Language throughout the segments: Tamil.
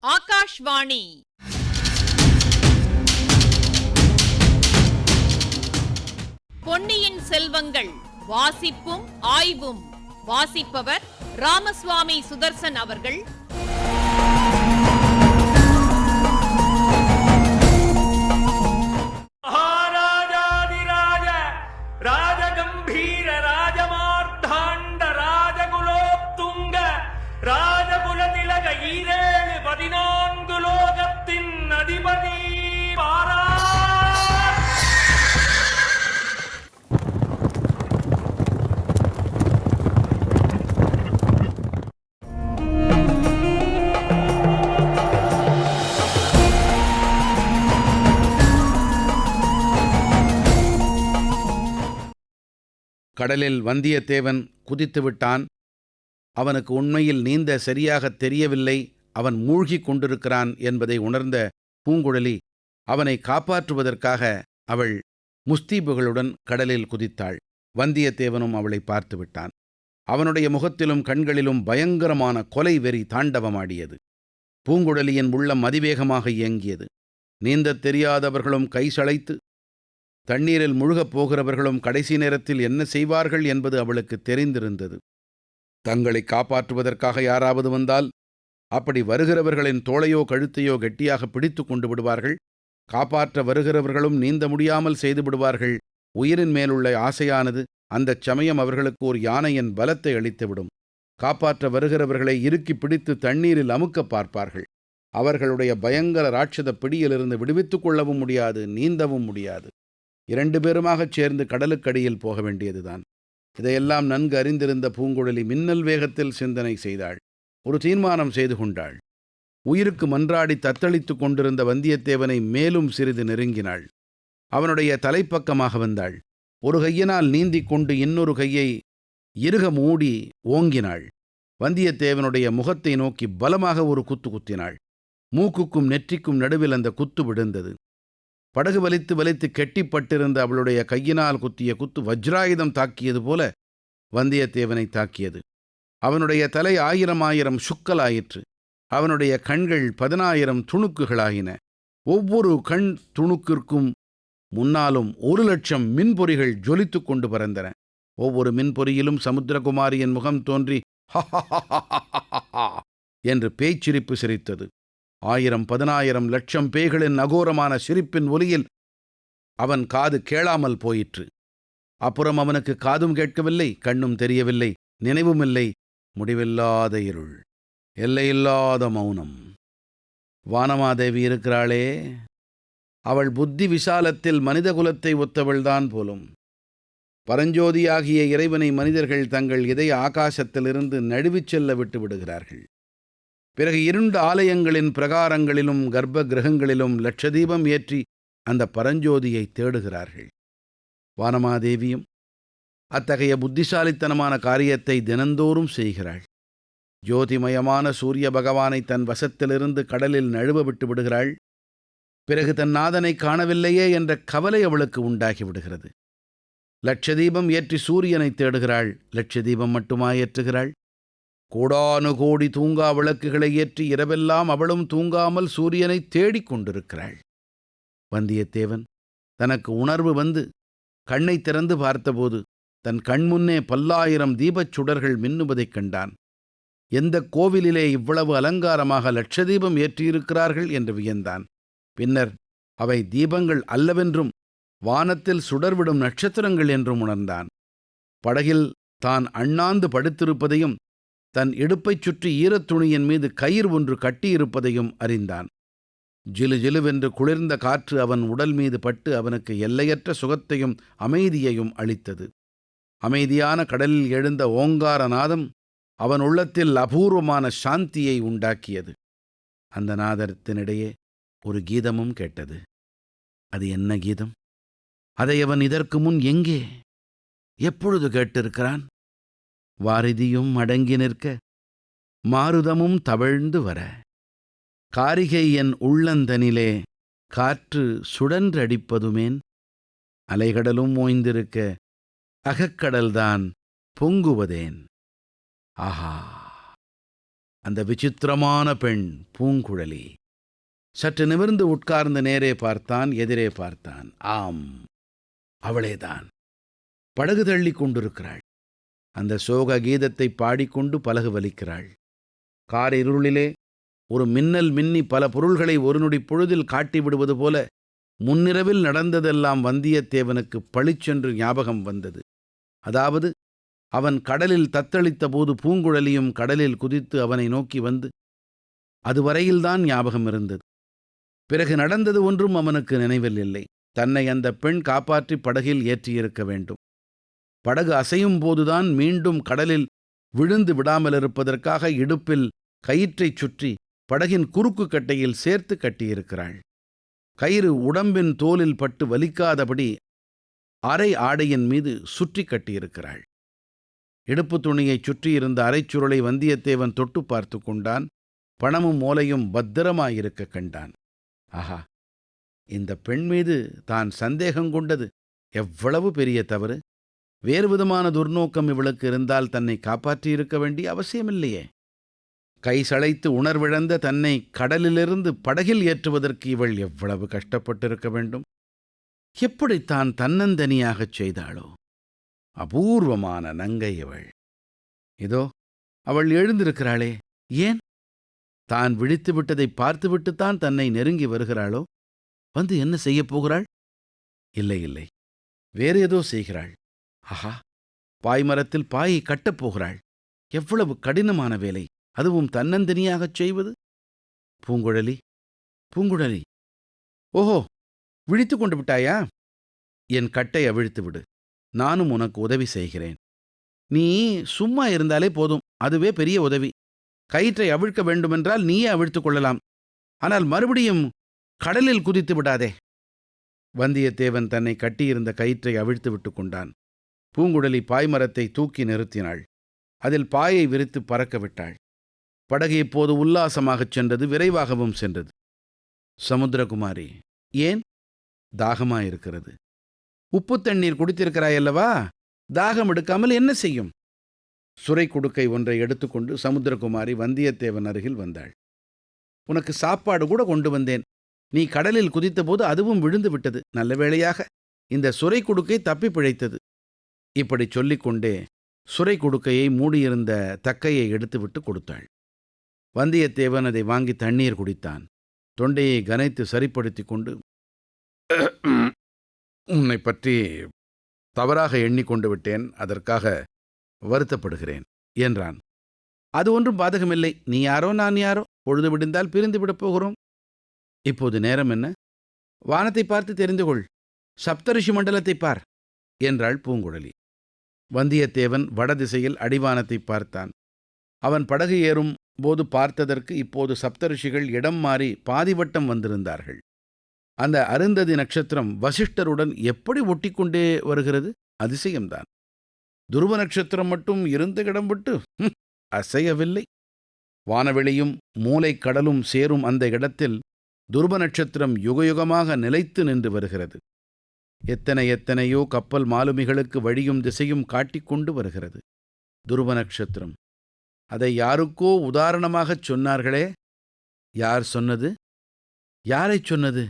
ஆகாஷ்வாணி. பொன்னியின் செல்வங்கள் வாசிப்பும் ஆய்வும். வாசிப்பவர் ராமசுவாமி சுதர்சன் அவர்கள். மகாராஜாதிராஜ ராஜகம்பீர ராஜமார்த்தாண்ட ராஜகுலோத்துங்க ராஜகுலதிலக ஈரேழு 14 லோகத்தின் அதிபதி பாரா. கடலில் வந்தியத்தேவன் குதித்து விட்டான். அவனுக்கு உண்மையில் நீந்த சரியாகத் தெரியவில்லை. அவன் மூழ்கிக் கொண்டிருக்கிறான் என்பதை உணர்ந்த பூங்குழலி அவனை காப்பாற்றுவதற்காக அவள் முஸ்தீபுகளுடன் கடலில் குதித்தாள். வந்தியத்தேவனும் அவளை பார்த்து விட்டான். அவனுடைய முகத்திலும் கண்களிலும் பயங்கரமான கொலை வெறி தாண்டவமாடியது. பூங்குழலியின் உள்ளம் அதிவேகமாக இயங்கியது. நீந்தத் தெரியாதவர்களும் கைசளைத்து தண்ணீரில் முழுகப் போகிறவர்களும் கடைசி நேரத்தில் என்ன செய்வார்கள் என்பது அவளுக்கு தெரிந்திருந்தது. தங்களை காப்பாற்றுவதற்காக யாராவது வந்தால் அப்படி வருகிறவர்களின் தோளையோ கழுத்தையோ கெட்டியாக பிடித்து கொண்டு விடுவார்கள். காப்பாற்ற வருகிறவர்களும் நீந்த முடியாமல் செய்து விடுவார்கள். உயிரின் மேலுள்ள ஆசையானது அந்தச் சமயம் அவர்களுக்கு ஒரு யானையின் பலத்தை அளித்துவிடும். காப்பாற்ற வருகிறவர்களை இறுக்கி பிடித்து தண்ணீரில் அமுக்க பார்ப்பார்கள். அவர்களுடைய பயங்கர ராட்சத பிடியிலிருந்து விடுவித்துக் கொள்ளவும் முடியாது, நீந்தவும் முடியாது. 2 பேருமாகச் சேர்ந்து கடலுக்கடியில் போக வேண்டியதுதான். இதையெல்லாம் நன்கு அறிந்திருந்த பூங்குழலி மின்னல் வேகத்தில் சிந்தனை செய்தாள். ஒரு தீர்மானம் செய்து கொண்டாள். உயிருக்கு மன்றாடி தத்தளித்து கொண்டிருந்த வந்தியத்தேவனை மேலும் சிறிது நெருங்கினாள். அவனுடைய தலைப்பக்கமாக வந்தாள். ஒரு கையினால் நீந்திக் கொண்டு இன்னொரு கையை இறுக மூடி ஓங்கினாள். வந்தியத்தேவனுடைய முகத்தை நோக்கி பலமாக ஒரு குத்து குத்தினாள். மூக்குக்கும் நெற்றிக்கும் நடுவில் அந்த குத்து விழுந்தது. படகு வலித்து வலித்து கெட்டிப்பட்டிருந்த அவளுடைய கையினால் குத்திய குத்து வஜ்ராயுதம் தாக்கியது போல வந்தியத்தேவனை தாக்கியது. அவனுடைய தலை 1000 சுக்கலாயிற்று. அவனுடைய கண்கள் 10,000 துணுக்குகளாயின. ஒவ்வொரு கண் துணுக்கிற்கும் முன்னாலும் 1,00,000 மின்பொறிகள் ஜொலித்து கொண்டு பறந்தன. ஒவ்வொரு மின்பொறியிலும் சமுத்திரகுமாரியின் முகம் தோன்றி என்று பேய்ச்சிரிப்பு சிரித்தது. 1000 10,000 லட்சம் பேய்களின் அகோரமான சிரிப்பின் ஒலியில் அவன் காது கேளாமல் போயிற்று. அப்புறம் அவனுக்கு காதும் கேட்கவில்லை, கண்ணும் தெரியவில்லை, நினைவுமில்லை. முடிவில்லாத இருள், எல்லையில்லாத மௌனம். வானமாதேவி இருக்கிறாளே, அவள் புத்தி விசாலத்தில் மனிதகுலத்தை ஒத்தவள்தான் போலும். பரஞ்சோதியாகிய இறைவனை மனிதர்கள் தங்கள் இதய ஆகாசத்திலிருந்து நழுவிச் செல்ல விட்டு விடுகிறார்கள். பிறகு இருண்ட ஆலயங்களின் பிரகாரங்களிலும் கர்ப்ப கிரகங்களிலும் லட்சதீபம் ஏற்றி அந்த பரஞ்சோதியை தேடுகிறார்கள். வானமாதேவியும் அத்தகைய புத்திசாலித்தனமான காரியத்தை தினந்தோறும் செய்கிறாள். ஜோதிமயமான சூரிய பகவானை தன் வசத்திலிருந்து கடலில் நழுவ விட்டு விடுகிறாள். பிறகு தன் நாதனை காணவில்லையே என்ற கவலை அவளுக்கு உண்டாகி விடுகிறது. லட்சதீபம் ஏற்றி சூரியனை தேடுகிறாள். லட்சதீபம் மட்டுமா ஏற்றுகிறாள்? கோடானுகோடி தூங்கா விளக்குகளை ஏற்றி இரவெல்லாம் அவளும் தூங்காமல் சூரியனை தேடிக் கொண்டிருக்கிறாள். வந்தியத்தேவன் தனக்கு உணர்வு வந்து கண்ணை திறந்து பார்த்தபோது தன் கண்முன்னே 10,000 தீபச் சுடர்கள் மின்னுவதைக் கண்டான். எந்த கோவிலிலே இவ்வளவு அலங்காரமாக லட்சதீபம் ஏற்றியிருக்கிறார்கள் என்று வியந்தான். பின்னர் அவை தீபங்கள் அல்லவென்றும் வானத்தில் சுடர்விடும் நட்சத்திரங்கள் என்றும் உணர்ந்தான். படகில் தான் அண்ணாந்து படுத்திருப்பதையும் தன் இடுப்பைச் சுற்றி ஈரத்துணியின் மீது கயிறு ஒன்று கட்டியிருப்பதையும் அறிந்தான். ஜிலு ஜிலுவென்று குளிர்ந்த காற்று அவன் உடல் மீது பட்டு அவனுக்கு எல்லையற்ற சுகத்தையும் அமைதியையும் அளித்தது. அமைதியான கடலில் எழுந்த ஓங்கார நாதம் அவன் உள்ளத்தில் அபூர்வமான சாந்தியை உண்டாக்கியது. அந்த நாதத்தினிடையே ஒரு கீதமும் கேட்டது. அது என்ன கீதம்? அதை அவன் இதற்கு முன் எங்கே, எப்பொழுது கேட்டிருக்கிறான்? வாரிதியும் அடங்கி நிற்க, மாருதமும் தவழ்ந்து வர, காரிகை என் உள்ளந்தனிலே காற்று சுழன்றடிப்பதுமேன், அலைகடலும் ஓய்ந்திருக்க அகக்கடல்தான் பொங்குவதேன். ஆஹா! அந்த விசித்திரமான பெண் பூங்குழலி. சற்று நிமிர்ந்து உட்கார்ந்து நேரே பார்த்தான், எதிரே பார்த்தான். ஆம், அவளேதான். படகு தள்ளிக் கொண்டிருக்கிறாள். அந்த சோக கீதத்தை பாடிக்கொண்டு படகு வலிக்கிறாள். காரிருளிலே ஒரு மின்னல் மின்னி பல பொருள்களை ஒரு நொடி பொழுதில் காட்டிவிடுவது போல முன்னிரவில் நடந்ததெல்லாம் வந்தியத்தேவனுக்கு பளிச்சென்று ஞாபகம் வந்தது. அதாவது, அவன் கடலில் தத்தளித்த போது பூங்குழலியும் கடலில் குதித்து அவனை நோக்கி வந்து அதுவரையில்தான் ஞாபகம் இருந்தது. பிறகு நடந்தது ஒன்றும் அவனுக்கு நினைவில் இல்லை. தன்னை அந்த பெண் காப்பாற்றி படகில் ஏற்றியிருக்க வேண்டும். படகு அசையும் போதுதான் மீண்டும் கடலில் விழுந்து விடாமலிருப்பதற்காக இடுப்பில் கயிற்றைச் சுற்றி படகின் குறுக்கு கட்டையில் சேர்த்து கட்டியிருக்கிறாள். கயிறு உடம்பின் தோலில் பட்டு வலிக்காதபடி அரை ஆடையின் மீது சுற்றி கட்டியிருக்கிறாள். இடுப்பு துணியைச் சுற்றியிருந்த அரைச்சுருளை வந்தியத்தேவன் தொட்டு பார்த்து கொண்டான். பணமும் ஓலையும் பத்திரமாயிருக்க கண்டான். ஆஹா, இந்த பெண் மீது தான் சந்தேகம் கொண்டது எவ்வளவு பெரிய தவறு! வேறு விதமான துர்நோக்கம் இவளுக்கு இருந்தால் தன்னை காப்பாற்றியிருக்க வேண்டிய அவசியமில்லையே. கை சளைத்து உணர்விழந்த தன்னை கடலிலிருந்து படகில் ஏற்றுவதற்கு இவள் எவ்வளவு கஷ்டப்பட்டிருக்க வேண்டும்! எப்படித்தான் தன்னந்தனியாகச் செய்தாளோ! அபூர்வமான நங்கை இவள். இதோ அவள் எழுந்திருக்கிறாளே, ஏன்? தான் விழித்து விட்டதை பார்த்துவிட்டுத்தான் தன்னை நெருங்கி வருகிறாளோ? வந்து என்ன செய்யப் போகிறாள்? இல்லை இல்லை, வேறு ஏதோ செய்கிறாள். ஆஹா, பாய்மரத்தில் பாயை கட்டப் போகிறாள். எவ்வளவு கடினமான வேலை, அதுவும் தன்னந்தனியாகச் செய்வது. பூங்குழலி, பூங்குழலி, ஓஹோ, விழித்து கொண்டு விட்டாயா? என் கட்டை அவிழ்த்து விடு, நானும் உனக்கு உதவி செய்கிறேன். நீ சும்மா இருந்தாலே போதும், அதுவே பெரிய உதவி. கயிற்றை அவிழ்க்க வேண்டுமென்றால் நீயே அவிழ்த்துக் கொள்ளலாம். ஆனால் மறுபடியும் கடலில் குதித்து விடாதே. வந்தியத்தேவன் தன்னை கட்டியிருந்த கயிற்றை அவிழ்த்து விட்டு கொண்டான். பூங்குழலி பாய்மரத்தை தூக்கி நிறுத்தினாள். அதில் பாயை விரித்து பறக்க விட்டாள். படகு இப்போது உல்லாசமாகச் சென்றது, விரைவாகவும் சென்றது. சமுத்திரகுமாரி, ஏன்? தாகமாயிருக்கிறது. உப்பு தண்ணீர் குடித்திருக்கிறாயல்லவா? தாகம் எடுக்காமல் என்ன செய்யும்? சுரை குடுக்கை ஒன்றை எடுத்துக்கொண்டு சமுத்திரகுமாரி வந்தியத்தேவன் அருகில் வந்தாள். உனக்கு சாப்பாடு கூட கொண்டு வந்தேன். நீ கடலில் குதித்தபோது அதுவும் விழுந்து விட்டது. நல்ல வேளையாக இந்த சுரை குடுக்கை தப்பி பிழைத்தது. இப்படிச் சொல்லிக்கொண்டே சுரை குடுக்கையை மூடியிருந்த தக்கையை எடுத்துவிட்டு கொடுத்தாள். வந்தியத்தேவன் அதை வாங்கி தண்ணீர் குடித்தான். தொண்டையை கனைத்து சரிப்படுத்தி கொண்டு, உன்னை பற்றி தவறாக எண்ணிக்கொண்டு விட்டேன், அதற்காக வருத்தப்படுகிறேன் என்றான். அது ஒன்றும் பாதகமில்லை. நீ யாரோ நான் யாரோ, பொழுது விடிந்தால் பிரிந்து விடப் போகிறோம். இப்போது நேரம் என்ன? வானத்தை பார்த்து தெரிந்து கொள். சப்தரிஷி மண்டலத்தை பார் என்றாள் பூங்குழலி. வந்தியத்தேவன் வடதிசையில் அடிவானத்தை பார்த்தான். அவன் படகு ஏறும் போது பார்த்ததற்கு இப்போது சப்தரிஷிகள் இடம் மாறி பாதிவட்டம் வந்திருந்தார்கள். அந்த அருந்ததி நட்சத்திரம் வசிஷ்டருடன் எப்படி ஒட்டிக்கொண்டே வருகிறது! அதிசயம்தான். துருவ நட்சத்திரம் மட்டும் இருந்த இடம் விட்டு அசையவில்லை. வானவெளியும் மூலைக் கடலும் சேரும் அந்த இடத்தில் துருவ நட்சத்திரம் யுகயுகமாக நிலைத்து நின்று வருகிறது. எத்தனையோ கப்பல் மாலுமிகளுக்கு வழியும் திசையும் காட்டிக்கொண்டு வருகிறது. துருவ நட்சத்திரம், அதை யாருக்கோ உதாரணமாகச் சொன்னார்களே, யார் சொன்னது? யாரைச் சொன்னது?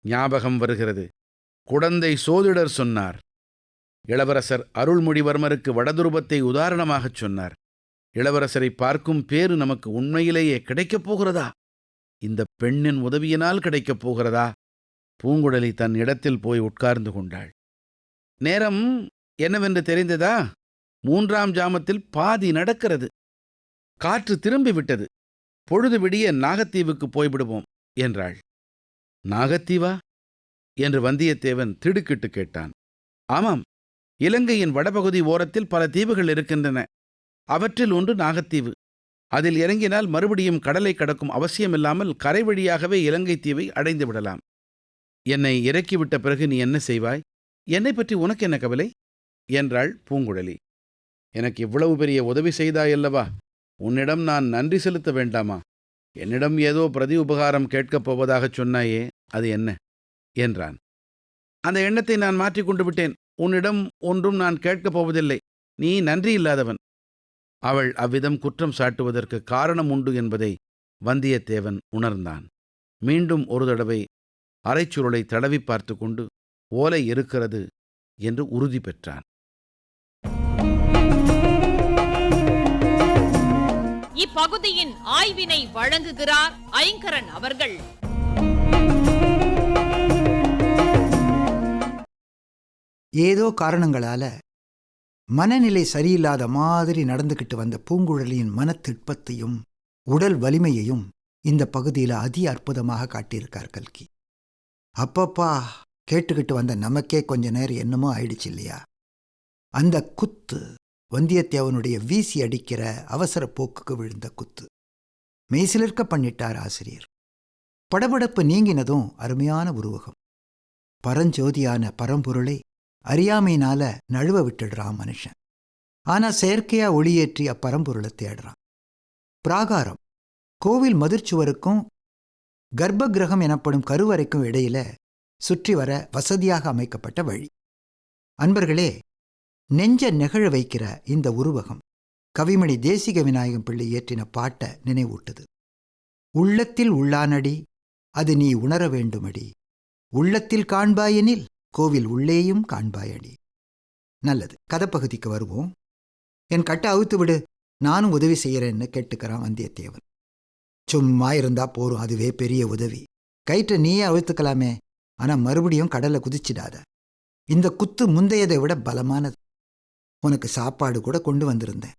ஞாபகம் வருகிறது. குடந்தை சோதிடர் சொன்னார். இளவரசர் அருள்மொழிவர்மருக்கு வடதுருவத்தை உதாரணமாகச் சொன்னார். இளவரசரை பார்க்கும் பேறு நமக்கு உண்மையிலேயே கிடைக்கப் போகிறதா? இந்த பெண்ணின் உதவியினால் கிடைக்கப் போகிறதா? பூங்குழலி தன் இடத்தில் போய் உட்கார்ந்து கொண்டாள். நேரம் என்னவென்று தெரிந்ததா? 3ஆம் ஜாமத்தில் பாதி நடக்கிறது. காற்று திரும்பிவிட்டது. பொழுது விடிய நாகத்தீவுக்கு போய்விடுவோம் என்றாள். நாகத்தீவா என்று வந்தியத்தேவன் திடுக்கிட்டு கேட்டான். ஆமாம், இலங்கையின் வடபகுதி ஓரத்தில் பல தீவுகள் இருக்கின்றன. அவற்றில் ஒன்று நாகத்தீவு. அதில் இறங்கினால் மறுபடியும் கடலை கடக்கும் அவசியமில்லாமல் கரை வழியாகவே இலங்கை தீவை அடைந்து விடலாம். என்னை இறக்கிவிட்ட பிறகு நீ என்ன செய்வாய்? என்னை பற்றி உனக்கு என்ன கவலை என்றாள் பூங்குழலி. எனக்கு இவ்வளவு பெரிய உதவி செய்தாயல்லவா, உன்னிடம் நான் நன்றி செலுத்த வேண்டாமா? என்னிடம் ஏதோ பிரதி உபகாரம் கேட்கப் போவதாகச் சொன்னாயே, அது என்ன என்றான். அந்த எண்ணத்தை நான் மாற்றிக்கொண்டு விட்டேன். உன்னிடம் ஒன்றும் நான் கேட்கப் போவதில்லை. நீ நன்றி இல்லாதவன். அவள் அவ்விதம் குற்றம் சாட்டுவதற்கு காரணம் உண்டு என்பதை வந்தியத்தேவன் உணர்ந்தான். மீண்டும் ஒரு தடவை அரைச்சுருளை தடவி பார்த்து கொண்டு ஓலை இருக்கிறது என்று உறுதி பெற்றான். இப்பகுதியின் ஆய்வினை வழங்குகிறார் ஐங்கரன் அவர்கள். ஏதோ காரணங்களால மனநிலை சரியில்லாத மாதிரி நடந்துகிட்டு வந்த பூங்குழலியின் மனத்திட்பத்தையும் உடல் வலிமையையும் இந்த பகுதியில் அதி அற்புதமாக காட்டியிருக்கார் கல்கி. அப்பப்பா, கேட்டுக்கிட்டு வந்த நமக்கே கொஞ்ச நேரம் என்னமோ ஆயிடுச்சு இல்லையா? அந்த குத்து வந்தியத்தேவனுடைய வீசி அடிக்கிற அவசர போக்குக்கு விழுந்த குத்து. மெய்சிலிர்க்க பண்ணிட்டார் ஆசிரியர். படபடப்பு நீங்கினதும் அருமையான உருவகம். பரஞ்சோதியான பரம்பொருளை அறியாமையினால நழுவ விட்டுடுறான் மனுஷன். ஆனா செயற்கையா ஒளியேற்றி அப்பரம்பொருளை தேடுறான். பிராகாரம், கோவில் மதிர்ச்சுவருக்கும் கர்ப்ப கிரகம் எனப்படும் கருவறைக்கும் இடையில சுற்றி வர வசதியாக அமைக்கப்பட்ட வழி. அன்பர்களே, நெஞ்ச நெகழ வைக்கிற இந்த உருவகம் கவிமணி தேசிக விநாயகம் பிள்ளை இயற்றின பாட்டை நினைவூட்டுது. உள்ளத்தில் உள்ளானடி அது நீ உணர வேண்டுமடி, உள்ளத்தில் காண்பாயெனில் கோவில் உள்ளேயும் காண்பாயடி. நல்லது, கதைப்பகுதிக்கு வருவோம். என் கட்டை அவுத்து விடு, நானும் உதவி செய்யறேன்னு கேட்டுக்கிறான் வந்தியத்தேவன். சும்மா இருந்தா போரும், அதுவே பெரிய உதவி. கயிற்றை நீயே அவுத்துக்கலாமே, ஆனா மறுபடியும் கடல்ல குதிச்சிடாத. இந்த குத்து முந்தையதை விட பலமானது. உனக்கு சாப்பாடு கூட கொண்டு வந்திருந்தேன்.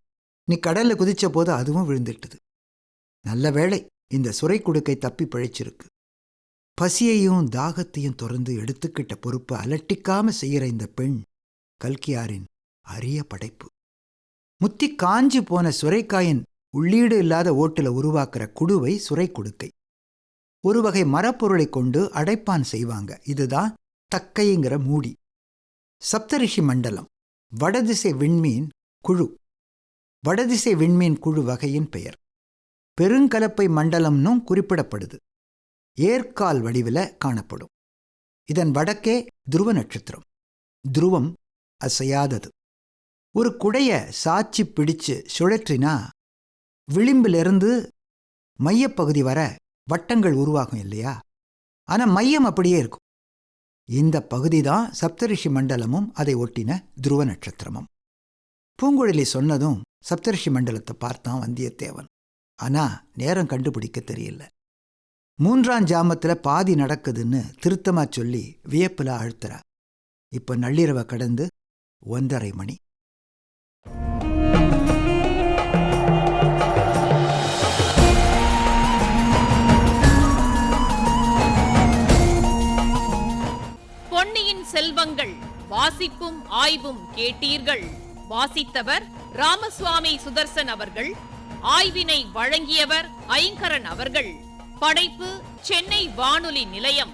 நீ கடல்ல குதிச்ச போது அதுவும் விழுந்துட்டுது. நல்ல வேளை இந்த சுரை குடுக்கை தப்பி பிழைச்சிருக்கு. பசியையும் தாகத்தையும் தொடர்ந்து எடுத்துக்கிட்ட பொறுப்பை அலட்டிக்காம செய்யற இந்த பெண் கல்கியாரின் அரிய படைப்பு. முத்தி காஞ்சி போன சுரைக்காயின் உள்ளீடு இல்லாத ஓட்டுல உருவாக்குற குடுவை சுரை குடுக்கை. ஒரு வகை மரப்பொருளை கொண்டு அடைப்பான் செய்வாங்க. இதுதான் தக்கைங்கிற மூடி. சப்தரிஷி மண்டலம் வடதிசை விண்மீன் குழு. வடதிசை விண்மீன் குழு வகையின் பெயர். பெருங்கலப்பை மண்டலம்னும் குறிப்பிடப்படுது. ஏற்கால் வடிவில் காணப்படும். இதன் வடக்கே துருவ நட்சத்திரம். துருவம் அசையாதது. ஒரு குடைய சாட்சி பிடிச்சு சுழற்றினா விளிம்பிலிருந்து மையப்பகுதி வர வட்டங்கள் உருவாகும் இல்லையா? ஆனா மையம் அப்படியே இருக்கும். இந்த பகுதி தான் சப்தரிஷி மண்டலமும் அதை ஒட்டின துருவ நட்சத்திரமும். பூங்குழலி சொன்னதும் சப்தரிஷி மண்டலத்தை பார்த்தான் வந்தியத்தேவன். ஆனா நேரம் கண்டுபிடிக்க தெரியல. 3ஆம் ஜாமத்துல பாதி நடக்குதுன்னு திருத்தமா சொல்லி வியப்புல அழுத்துறா. இப்ப நள்ளிரவை கடந்து 1:30 மணி. பொன்னியின் செல்வங்கள் வாசிப்பும் ஆய்வும் கேட்டீர்கள். வாசித்தவர் ராமசுவாமி சுதர்சன் அவர்கள். ஆய்வினை வழங்கியவர் ஐங்கரன் அவர்கள். படைப்பு சென்னை வானொலி நிலையம்.